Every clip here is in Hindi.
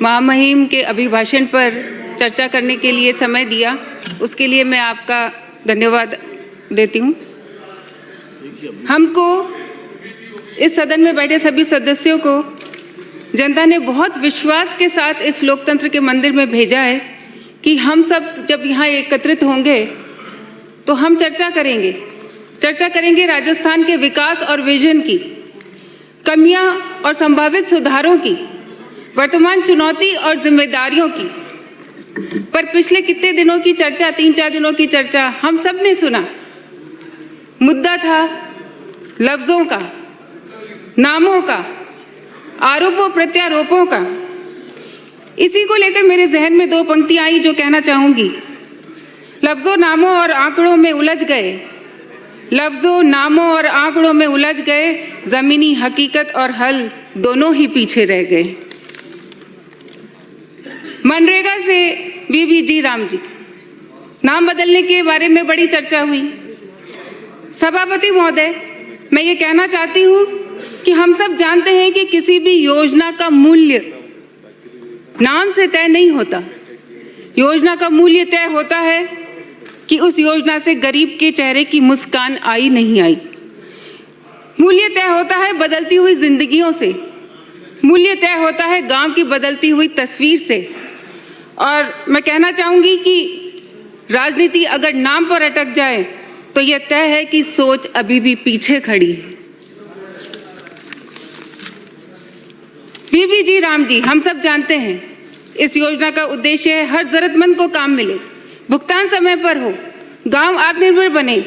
महामहिम के अभिभाषण पर चर्चा करने के लिए समय दिया, उसके लिए मैं आपका धन्यवाद देती हूँ। हमको, इस सदन में बैठे सभी सदस्यों को जनता ने बहुत विश्वास के साथ इस लोकतंत्र के मंदिर में भेजा है कि हम सब जब यहाँ एकत्रित होंगे तो हम चर्चा करेंगे राजस्थान के विकास और विजन की, कमियां और संभावित सुधारों की, वर्तमान चुनौती और जिम्मेदारियों की। पर पिछले कितने दिनों की चर्चा, 3-4 दिनों की चर्चा हम सब ने सुना। मुद्दा था लफ्जों का, नामों का, आरोपों प्रत्यारोपों का। इसी को लेकर मेरे जहन में 2 पंक्तियां आई जो कहना चाहूंगी। लफ्जों, नामों और आंकड़ों में उलझ गए, लफ्जों, नामों और आंकड़ों में उलझ गए, जमीनी हकीकत और हल दोनों ही पीछे रह गए। मनरेगा से वीबी राम जी, नाम बदलने के बारे में बड़ी चर्चा हुई। सभापति महोदय, मैं ये कहना चाहती हूँ कि हम सब जानते हैं कि किसी भी योजना का मूल्य नाम से तय नहीं होता। योजना का मूल्य तय होता है कि उस योजना से गरीब के चेहरे की मुस्कान आई नहीं आई। मूल्य तय होता है बदलती हुई जिंदगियों से, मूल्य तय होता है गांव की बदलती हुई तस्वीर से। और मैं कहना चाहूंगी कि राजनीति अगर नाम पर अटक जाए तो यह तय है कि सोच अभी भी पीछे खड़ी है। वीबी राम जी, हम सब जानते हैं इस योजना का उद्देश्य है हर जरूरतमंद को काम मिले, भुगतान समय पर हो, गांव आत्मनिर्भर बने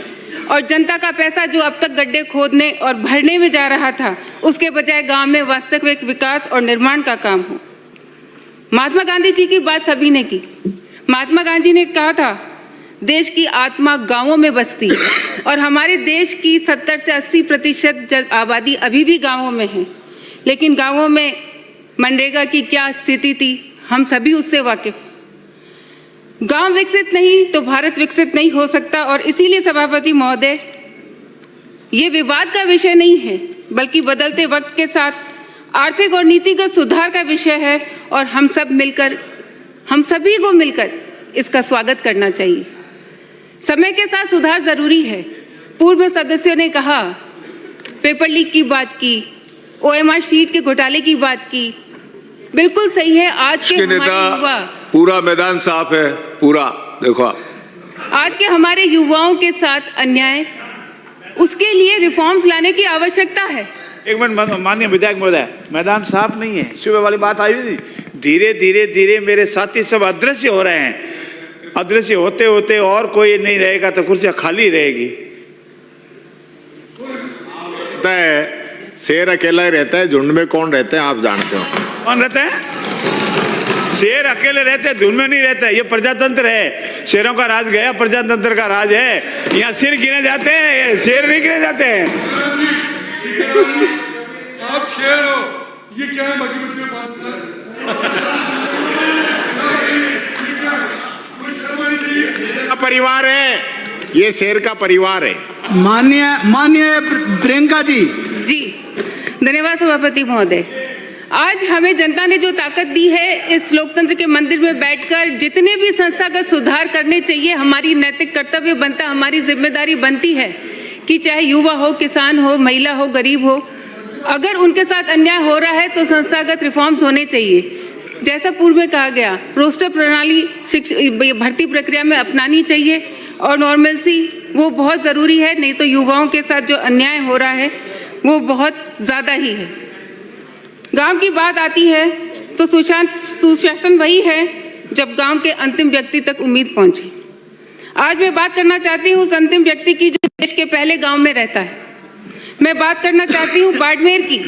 और जनता का पैसा जो अब तक गड्ढे खोदने और भरने में जा रहा था उसके बजाय गांव में वास्तविक विकास और निर्माण का काम हो। महात्मा गांधी जी की बात सभी ने की। महात्मा गांधी ने कहा था, देश की आत्मा गांवों में बसती है और हमारे देश की 70 से 80% आबादी अभी भी गांवों में है। लेकिन गांवों में मनरेगा की क्या स्थिति थी, हम सभी उससे वाकिफ। गांव विकसित नहीं तो भारत विकसित नहीं हो सकता। और इसीलिए सभापति महोदय, ये विवाद का विषय नहीं है बल्कि बदलते वक्त के साथ आर्थिक और नीतिगत सुधार का विषय है और हम सभी को मिलकर इसका स्वागत करना चाहिए। समय के साथ सुधार जरूरी है। पूर्व में सदस्यों ने कहा, पेपर लीक की बात की, OMR शीट के घोटाले की बात की, बिल्कुल सही है। आज के हमारे युवा, पूरा मैदान साफ है, पूरा देखो आज के हमारे युवाओं के साथ अन्याय, उसके लिए रिफॉर्म्स लाने की आवश्यकता है। एक मिनट माननीय विधायक महोदय, मैदान साफ नहीं है, सुबह वाली बात आई थी। धीरे धीरे धीरे मेरे साथी सब अदृश्य हो रहे हैं। अदृश्य होते होते और कोई नहीं रहेगा तो कुर्सियां खाली रहेगी। शेर अकेला ही रहता है, झुंड में कौन रहते हैं आप जानते हो? कौन रहते हैं? शेर अकेले रहते हैं, झुंड में नहीं रहते। ये प्रजातंत्र है, शेरों का राज गया, प्रजातंत्र का राज है। यहाँ सिर गिने जाते हैं, शेर नहीं गिने जाते हैं। आप शेर हो, ये क्या है? बाकी बच्चे परिवार है, ये शेर का परिवार है। माननीय प्रियंका जी। धन्यवाद सभापति महोदय। आज हमें जनता ने जो ताकत दी है, इस लोकतंत्र के मंदिर में बैठकर जितने भी संस्थागत सुधार करने चाहिए, हमारी नैतिक कर्तव्य बनता, हमारी जिम्मेदारी बनती है कि चाहे युवा हो, किसान हो, महिला हो, गरीब हो, अगर उनके साथ अन्याय हो रहा है तो संस्थागत रिफॉर्म्स होने चाहिए। जैसा पूर्व में कहा गया, रोस्टर प्रणाली भर्ती प्रक्रिया में अपनानी चाहिए और नॉर्मलसी वो बहुत ज़रूरी है, नहीं तो युवाओं के साथ जो अन्याय हो रहा है वो बहुत ज़्यादा ही है। गांव की बात आती है तो सुशासन वही है जब गांव के अंतिम व्यक्ति तक उम्मीद पहुंचे। आज मैं बात करना चाहती हूँ उस अंतिम व्यक्ति की जो देश के पहले गांव में रहता है। मैं बात करना चाहती हूँ बाड़मेर की।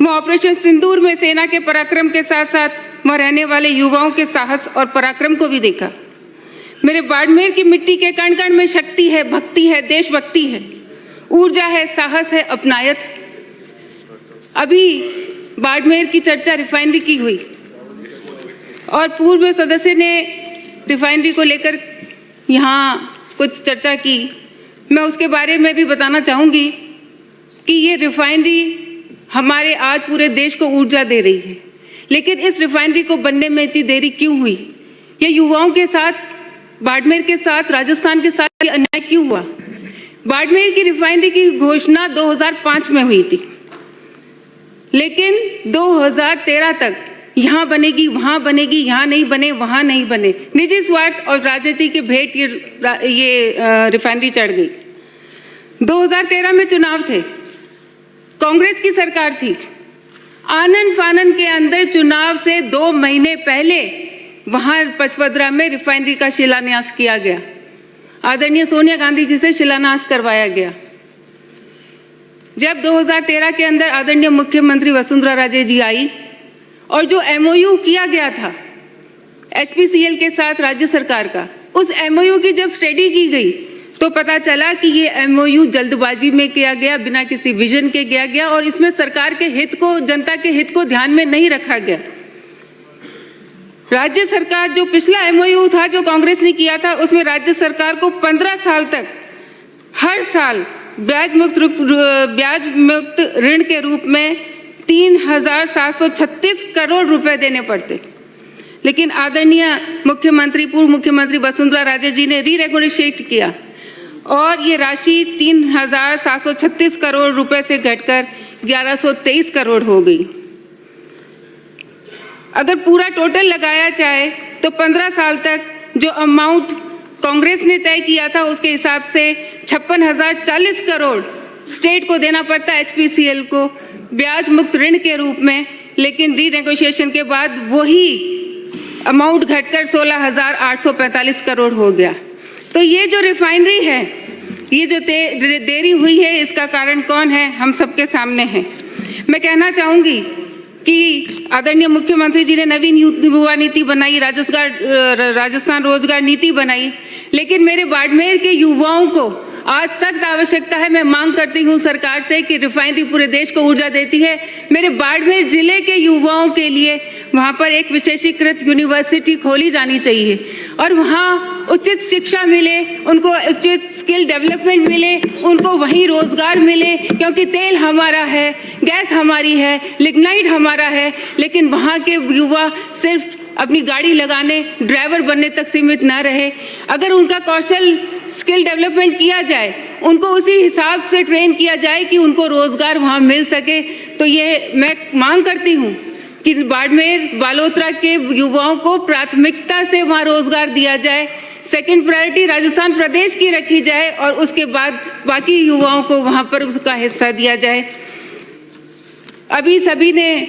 मैं ऑपरेशन सिंदूर में सेना के पराक्रम के साथ साथ वहाँ रहने वाले युवाओं के साहस और पराक्रम को भी देखा। मेरे बाड़मेर की मिट्टी के कण कण में शक्ति है, भक्ति है, देशभक्ति है, ऊर्जा है, साहस है, अपनायत है। अभी बाड़मेर की चर्चा रिफाइनरी की हुई और पूर्व में सदस्य ने रिफाइनरी को लेकर यहाँ कुछ चर्चा की। मैं उसके बारे में भी बताना चाहूँगी कि ये रिफाइनरी हमारे आज पूरे देश को ऊर्जा दे रही है। लेकिन इस रिफाइनरी को बनने में इतनी देरी क्यों हुई? ये युवाओं के साथ, बाड़मेर के साथ, राजस्थान के साथ ये अन्याय क्यों हुआ? बाड़मेर की रिफाइनरी की घोषणा 2005 में हुई थी, लेकिन 2013 तक यहाँ बनेगी, वहाँ बनेगी, यहाँ नहीं बने, वहाँ नहीं बने, निजी स्वार्थ और राजनीति के भेंट ये रिफाइनरी चढ़ गई। 2013 में चुनाव थे, कांग्रेस की सरकार थी। आनन फानन के अंदर चुनाव से 2 महीने पहले वहाँ पचपदरा में रिफाइनरी का शिलान्यास किया गया। आदरणीय सोनिया गांधी जी से शिलान्यास करवाया गया। जब 2013 के अंदर आदरणीय मुख्यमंत्री वसुंधरा राजे जी आई और जो MOU किया गया था HPCL के साथ राज्य सरकार का, उस MOU की जब स्टडी की गई तो पता चला कि ये MOU जल्दबाजी में किया गया, बिना किसी विजन के किया गया और इसमें सरकार के हित को, जनता के हित को ध्यान में नहीं रखा गया। राज्य सरकार जो पिछला MOU था जो कांग्रेस ने किया था, उसमें राज्य सरकार को 15 साल तक हर साल ब्याज मुक्त ऋण के रूप में 3,736 करोड़ रुपए देने पड़ते। लेकिन आदरणीय मुख्यमंत्री, पूर्व मुख्यमंत्री वसुंधरा राजे जी ने रीरेगुलेट किया और ये राशि 3,736 करोड़ रुपए से घटकर 1,123 करोड़ हो गई। अगर पूरा टोटल लगाया जाए तो 15 साल तक जो अमाउंट कांग्रेस ने तय किया था उसके हिसाब से 56,040 करोड़ स्टेट को देना पड़ता HPCL को ब्याज मुक्त ऋण के रूप में, लेकिन रीनेगोशिएशन के बाद वही अमाउंट घटकर 16,845 करोड़ हो गया। तो ये जो रिफाइनरी है, ये जो देरी हुई है, इसका कारण कौन है? हम सबके सामने है। मैं कहना चाहूँगी कि आदरणीय मुख्यमंत्री जी ने नवीन युवा नीति बनाई, राजस्थान रोजगार नीति बनाई, लेकिन मेरे बाड़मेर के युवाओं को आज सख्त आवश्यकता है। मैं मांग करती हूं सरकार से कि रिफाइनरी पूरे देश को ऊर्जा देती है। मेरे बाड़मेर जिले के युवाओं के लिए वहां पर एक विशेषीकृत यूनिवर्सिटी खोली जानी चाहिए और वहां उचित शिक्षा मिले, उनको उचित स्किल डेवलपमेंट मिले, उनको वहीं रोजगार मिले, क्योंकि तेल हमारा है, गैस हमारी है, लिग्नाइट हमारा है, लेकिन वहाँ के युवा सिर्फ अपनी गाड़ी लगाने, ड्राइवर बनने तक सीमित ना रहे। अगर उनका कौशल स्किल डेवलपमेंट किया जाए, उनको उसी हिसाब से ट्रेन किया जाए कि उनको रोजगार वहाँ मिल सके, तो ये मैं मांग करती हूँ कि बाड़मेर, बालोतरा के युवाओं को प्राथमिकता से वहाँ रोजगार दिया जाए। सेकंड प्रायोरिटी राजस्थान प्रदेश की रखी जाए और उसके बाद बाकी युवाओं को वहाँ पर उसका हिस्सा दिया जाए। अभी सभी ने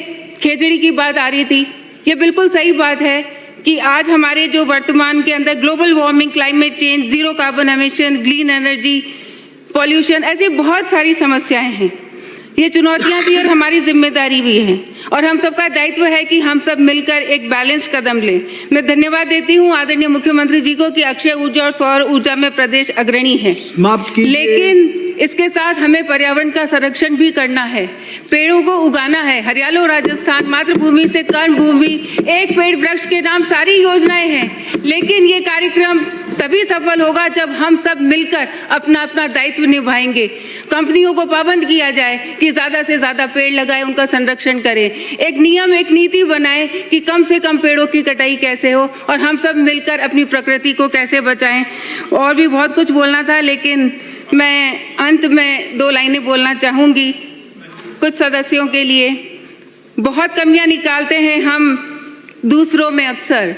खेजड़ी की बात आ रही थी, ये बिल्कुल सही बात है कि आज हमारे जो वर्तमान के अंदर global warming, climate change, zero carbon emission, green energy, pollution, ऐसी बहुत सारी समस्याएं हैं। ये चुनौतियां भी और हमारी जिम्मेदारी भी है और हम सबका दायित्व है कि हम सब मिलकर एक बैलेंस कदम लें। मैं धन्यवाद देती हूं आदरणीय मुख्यमंत्री जी को कि अक्षय ऊर्जा और सौर ऊर्जा में प्रदेश अग्रणी है, लेकिन इसके साथ हमें पर्यावरण का संरक्षण भी करना है, पेड़ों को उगाना है। हरियालो राजस्थान, मातृभूमि से कर्म भूमि, एक पेड़ वृक्ष के नाम, सारी योजनाएं हैं, लेकिन ये कार्यक्रम तभी सफल होगा जब हम सब मिलकर अपना अपना दायित्व निभाएंगे। कंपनियों को पाबंद किया जाए कि ज़्यादा से ज़्यादा पेड़ लगाएं, उनका संरक्षण करें। एक नियम, एक नीति बनाएं कि कम से कम पेड़ों की कटाई कैसे हो और हम सब मिलकर अपनी प्रकृति को कैसे बचाएं। और भी बहुत कुछ बोलना था, लेकिन मैं अंत में 2 लाइनें बोलना चाहूँगी कुछ सदस्यों के लिए। बहुत कमियां निकालते हैं हम दूसरों में अक्सर,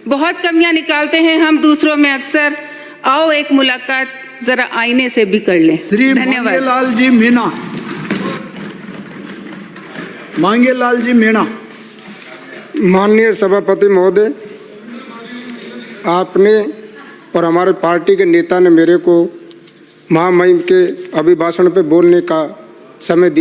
बहुत कमियां निकालते हैं हम दूसरों में अक्सर। आओ एक मुलाकात जरा आईने से भी कर लें। श्री मांगेलाल जी मीणा, मांगेलाल जी मीणा। माननीय सभापति महोदय, आपने और हमारे पार्टी के नेता ने मेरे को महामहिम के अभिभाषण पे बोलने का समय दिया।